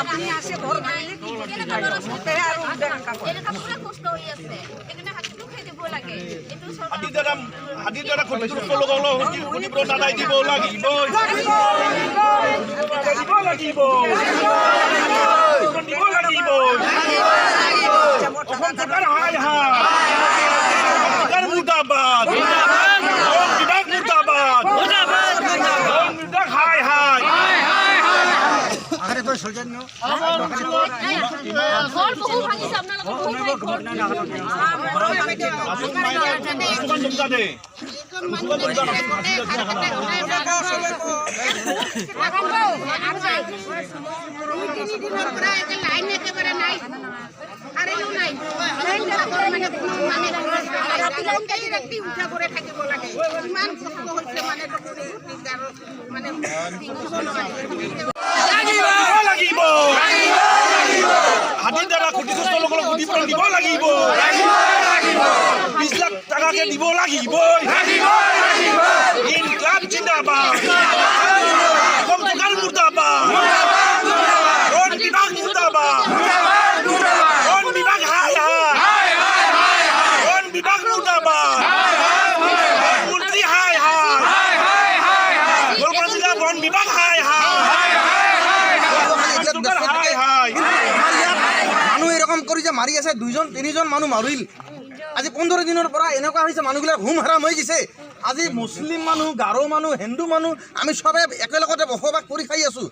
আপুনি আছে ঘৰ ভাঙিলে কি হাতীৰ দ্বাৰা ক্ষতিগ্ৰস্ত লোকলৈ ক্ষতিপূৰণ দিব লাগিব 20 লাখ টাকাকে দিব লাগিব ইনকলাব জিন্দাবাদ অসম চৰকাৰ মুৰ্দাবাদ বন বিভাগ মুৰ্দাবাদ বন বিভাগ হায় হায় বন বিভাগ মুৰ্দাবাদ মন্ত্ৰী হায় হায় গোৱালপাৰা জিলা বন বিভাগ হায় হায় মানুহ এৰকম কৰে যে মাৰি আছে 2জন 3জন মানুষ মাৰিল আজি 15 দিনেৰ পৰা এনেকুৱা হৈছে মানুহবিলাক হুম হাৰাম হৈ গেছে আজি মুসলিম মানুহ গাৰো মানুহ হিন্দু মানুহ আমি সবে একেলগতে বসবাস কৰি খাই আছো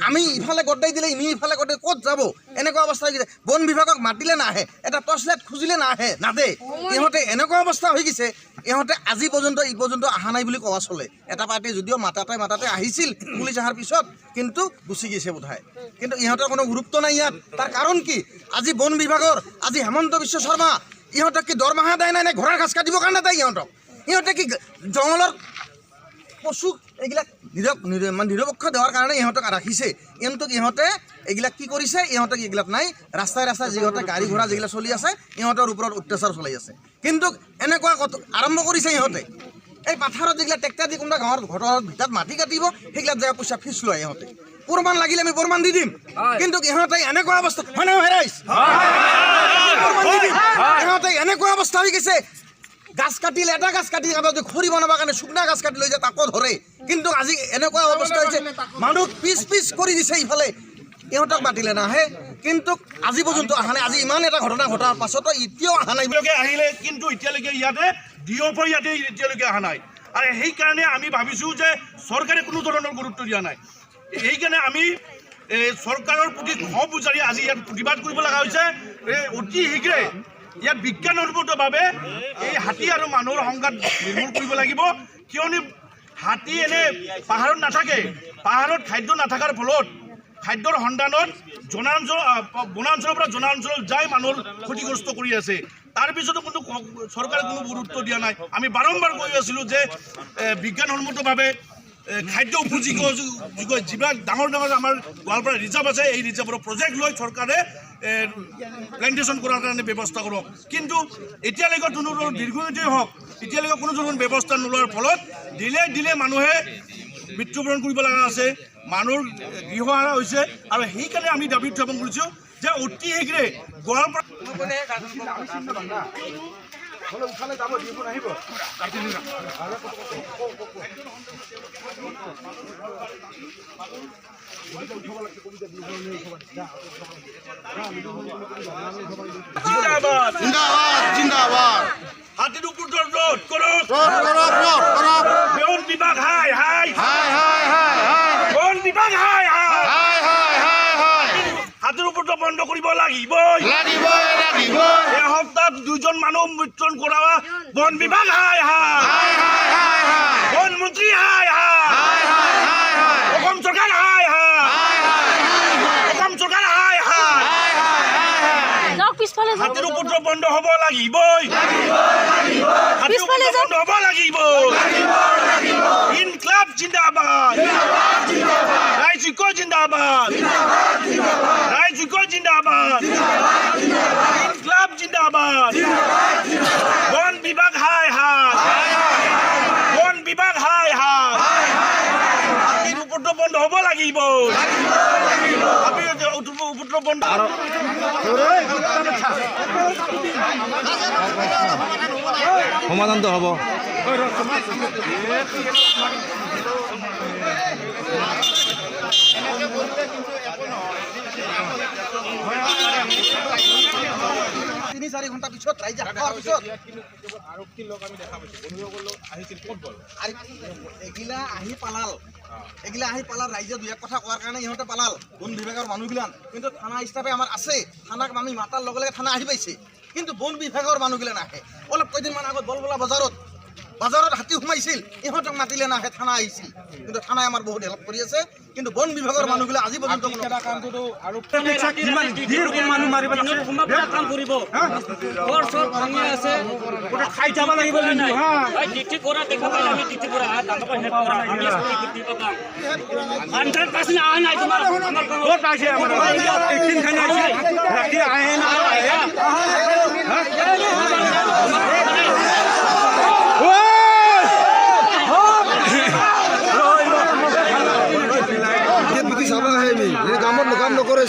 আমি ইফালে গড্ডাই দিলে ইমি ইফালে গড্ডাই ক'ত যাব এনেকুৱা অৱস্থা হৈ গেছে বন বিভাগক মাতিলে নাহে এটা টৰ্চলাইট খুজিলে নাহে নাদে ইহঁতে এনেকুৱা অৱস্থা হৈ গেছে ইহঁতে আজি পৰ্যন্ত ই পৰ্যন্ত আহা নাই বুলি কোৱা চলে এটা পাৰ্টি যদিও মাতাতে আহিছিল পুলিচ আহাৰ পিছত কিন্তু গুচি গৈছে বোধহয় কিন্তু ইহঁতৰ কোনো গুৰুত্ব নাই ইয়াত তাৰ কাৰণ কি আজি বন বিভাগৰ আজি হেমন্ত বিশ্ব শৰ্মা ইহঁতক কি দৰমহা দেয় নাই ঘোঁৰাৰ ঘাস কাটিবৰ কাৰণে দেয় ইহঁতে কি জংঘলৰ পশু এইবিলাক নিৰপেক্ষ দেওয়াৰ কাৰণে ইহঁতক ৰাখিছে কিন্তু ইহঁতে এইবিলাক কি কৰিছে ইহঁতক এইবিলাক নাই ৰাস্তায় যিহঁতে গাড়ী ঘোঁৰা যেগুলা চলি আছে ইহঁতৰ ওপৰত অত্যাচাৰ চলাই আছে কিন্তু এনেকুৱা আৰম্ভ কৰিছে ইহঁতে এই পাথাৰত যেগুলা ট্ৰেক্টৰ দি কোনোবা গাঁৱৰ ঘৰৰ ভিতৰত মাটি কাটিব সেইবিলাক জেগা পইচা ফিজ লয় ইহঁতে প্ৰমাণ লাগিলে আমি প্ৰমাণ দি দিম কিন্তু ইহঁতে এনেকুৱা অৱস্থা হয় না হেৰাইছ ইহঁতে এনেকুৱা অৱস্থা হৈ গৈছে গাছ কাটিলে এটা গাছ কাটি যদি খৰি বনাবৰ কাৰণে শুকনা গাছ কাটি লৈ যায় তাকো ধৰে কিন্তু আজি এনেকুৱা অৱস্থা হৈছে মানুহ পিছ কৰি দিছে ইফালে ইহঁতক মাতিলে নাহে কিন্তু আজি পৰ্যন্ত অহা নাই আজি ইমান এটা ঘটনা ঘটাৰ পাছতো এতিয়াও অহা নাই আহিলে কিন্তু এতিয়ালৈকে ইয়াতে ইয়াতে এতিয়ালৈকে অহা নাই আৰু সেইকাৰণে আমি ভাবিছোঁ যে চৰকাৰে কোনো ধৰণৰ গুৰুত্ব দিয়া নাই এইকাৰণে আমি চৰকাৰৰ প্ৰতি ক্ষোভ উজাৰি আজি ইয়াত প্ৰতিবাদ কৰিব লগা হৈছে অতি শীঘ্ৰে ইয়াত বিজ্ঞানসন্মতভাৱে এই হাতী আৰু মানুহৰ সংঘাত নিৰ্মূল কৰিব লাগিব কিয়নো হাতী এনে পাহাৰত নাথাকে পাহাৰত খাদ্য নাথাকাৰ ফলত খাদ্যৰ সন্ধানত বনাঞ্চলৰ পৰা জনাঞ্চলত যাই মানুহৰ ক্ষতিগ্ৰস্ত কৰি আছে তাৰ পিছতো কিন্তু চৰকাৰে কোনো গুৰুত্ব দিয়া নাই আমি বাৰম্বাৰ কৈ আছিলোঁ যে বিজ্ঞানসন্মতভাৱে খাদ্য উপযোগী যিবিলাক ডাঙৰ আমাৰ গোৱালপাৰা ৰিজাৰ্ভ আছে এই ৰিজাৰ্ভৰ প্ৰজেক্ট লৈ চৰকাৰে প্লেণ্টেশ্যন কৰাৰ কাৰণে ব্যৱস্থা কৰক কিন্তু এতিয়ালৈকে কোনো দীৰ্ঘম্যাদী হওক এতিয়ালৈকে কোনো ধৰণৰ ব্যৱস্থা নোলোৱাৰ ফলত দিলে মানুহে মৃত্যুবৰণ কৰিব লগা আছে মানুহৰ গৃহহাৰা হৈছে আৰু সেইকাৰণে আমি দাবী উত্থাপন কৰিছোঁ যে অতি শীঘ্ৰে গোৱালপাৰা জিন্দাবাদ হাতীৰ ওপৰত ৰোধ কৰক বন বিভাগ হাই হাই বন বিভাগ হাই হাতীৰ ওপৰত বন্ধ কৰিব লাগিবই এসপ্তাহত 2জন মানুহ মৃত্যুন কৰা বন বিভাগ হাই বন মন্ত্ৰী হাই অসম চৰকাৰ হাই অসম চৰকাৰ হাই হাতীৰ উপদ্ৰৱ বন্ধ হ'ব লাগিবই হাতীৰ উপদ্ৰৱ বন্ধ হ'ব লাগিবই ইনকলাব জিন্দাবাদ ৰাইজক জিন্দাবাদ ৰাইজক জিন্দাবাদ ইনকলাব জিন্দাবাদ বন বিভাগ হাই বন বিভাগ হ'ব লাগিব আমি উপদ্ৰৱ বন্ধ সমাধানটো হ'ব তিনি চাৰি ঘণ্টা পিছত ৰাইজে হাকাৰ পিছত এগিলা আহি পালাল ৰাইজে দুই এক কথা কোৱাৰ কাৰণে ইহঁতে পালাল বন বিভাগৰ মানুহগিলান কিন্তু থানা ষ্টাফে আমাৰ আছে থানাক আমি মাতাৰ লগে লগে থানা আহি পাইছে কিন্তু বন বিভাগৰ মানুহগিলা নাহে অলপ কেইদিনমান আগত বলবলা বজাৰত হাতী সোমাইছিল ইহঁতক মাতিলে নাহে থানা আহিছিল কিন্তু থানাই আমাৰ বহুত হেল্প কৰি আছে কিন্তু বন বিভাগৰ মানুহগিলা আজি পৰ্যন্ত কাম নকৰে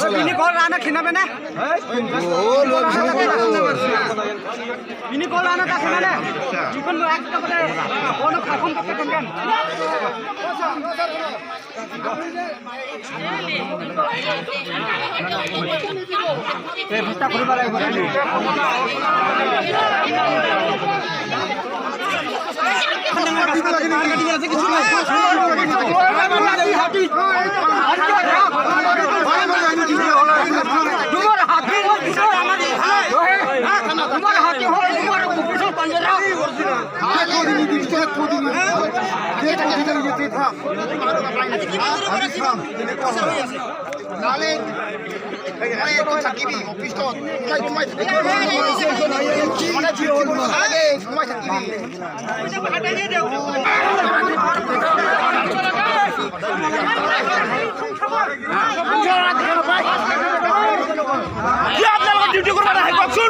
ডিউটি কৰিব নাহে কওকচোন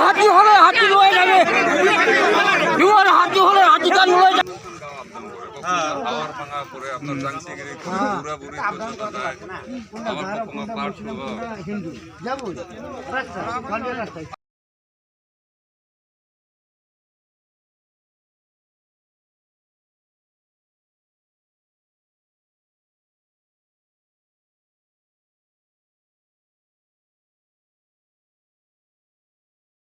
হাতী হলে হাতী লৈ যাবে হাতী হলে হাতী কান লৈ যাবে আবার ভাঙা করে আপনার জাংসিগিরি পুরা বুড়ি পর্যন্ত যায় আবার কোনো পার্ট